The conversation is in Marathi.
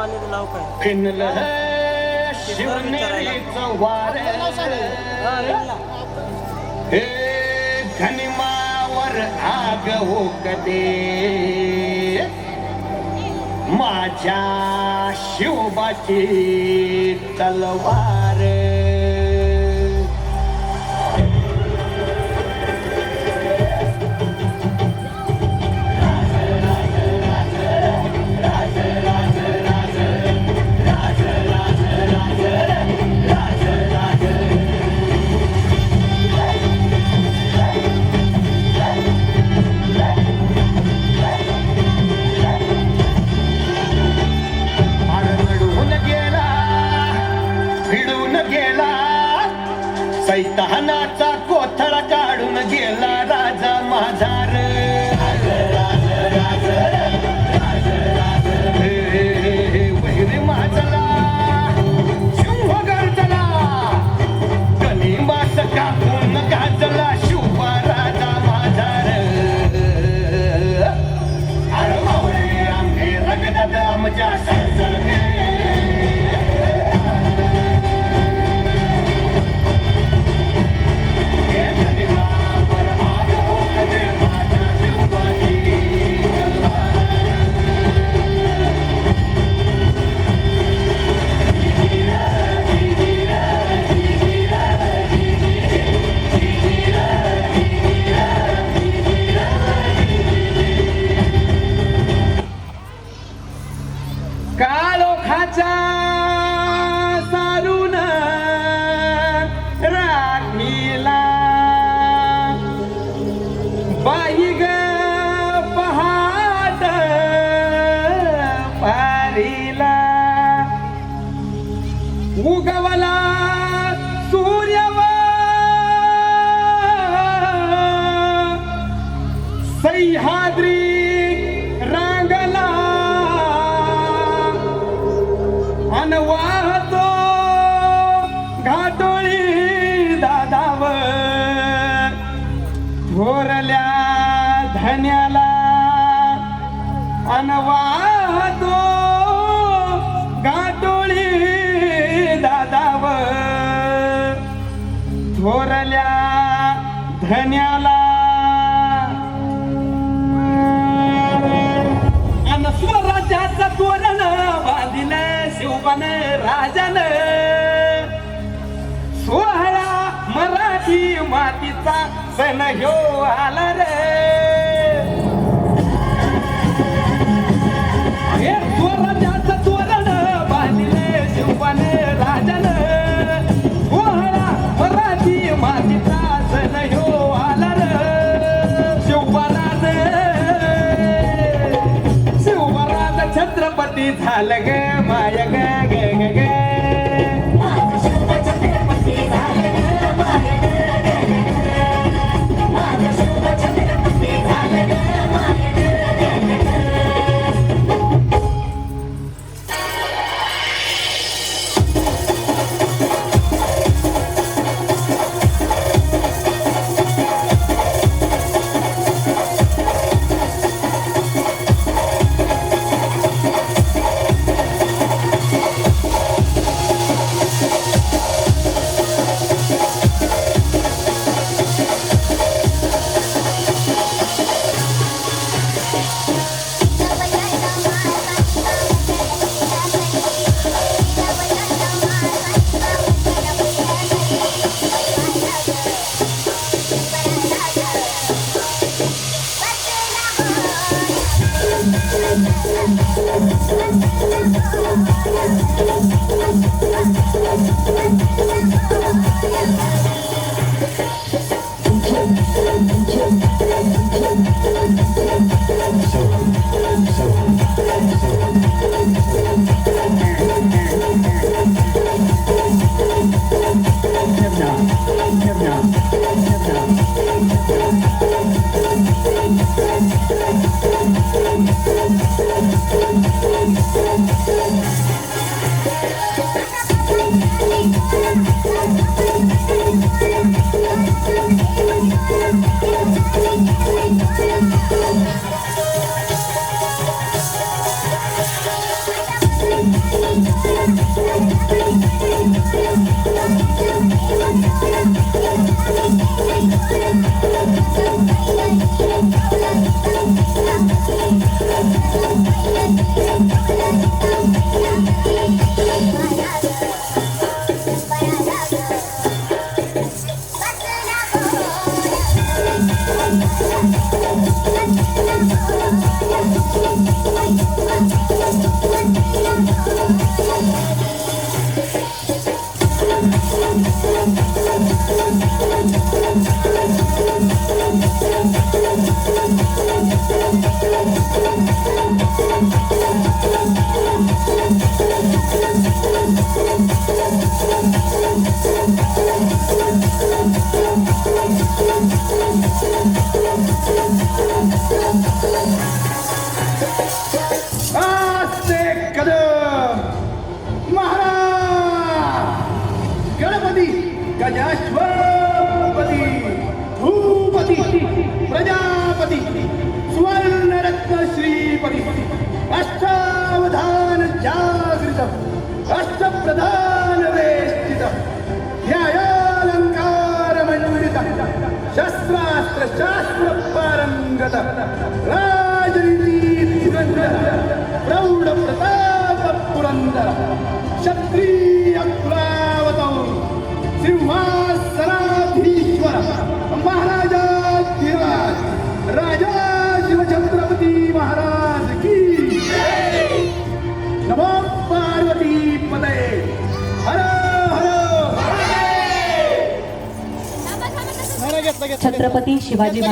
राणीचं नाव काय? फिनलं शिवनेरीचं वार हे घनिमावर आग होकते माझ्या शिवबाची तलवार सैतानाचा कोथळा काढून गेला राजा माझार वैरी माझला शिव गर्जला गनिमास कापून गाजला शिवा राजा माझार अरे मावळे आम्ही रगतात आमच्या सरसरते काळोखाच्या सारून राखीला बाई ग पहाट पारीला उगवला सूर्यव सह्याद्री रांगला वाहतो घाटोळी दादावर थोरल्या धन्याला वाहतो घाटोळी दादावर थोरल्या धन्याला स्वराज्याचं तोरण बांधिलं शिवबान राजान सोहळा मराठी मातीचा सण ह्यो आला रे हे स्वराज्याचं तोरण बांधिलं शिवबान राजान सोहळा मराठी मातीचा सण ह्यो आला रे छत्रपती झालं ग माय ग ग ग ग आस्ते कदम महाराज गणपती गजाश्वपती भूपती प्रजापती सुवर्णरत्न श्रीपती अष्टावधान जागृत अष्टप्रधान वेष्टित ध्यायालंकार मंडित शस्त्रास्त्र शास्त्र पारंगत राजनीती प्रौढ प्रताप पुरंदर क्षत्रिय कुलावतौ सिंहासनाधीश्वर महाराजाधिराज राजा शिवछत्रपती महाराज की नमो पार्वती पतये हर हर छत्रपती शिवाजी महाराज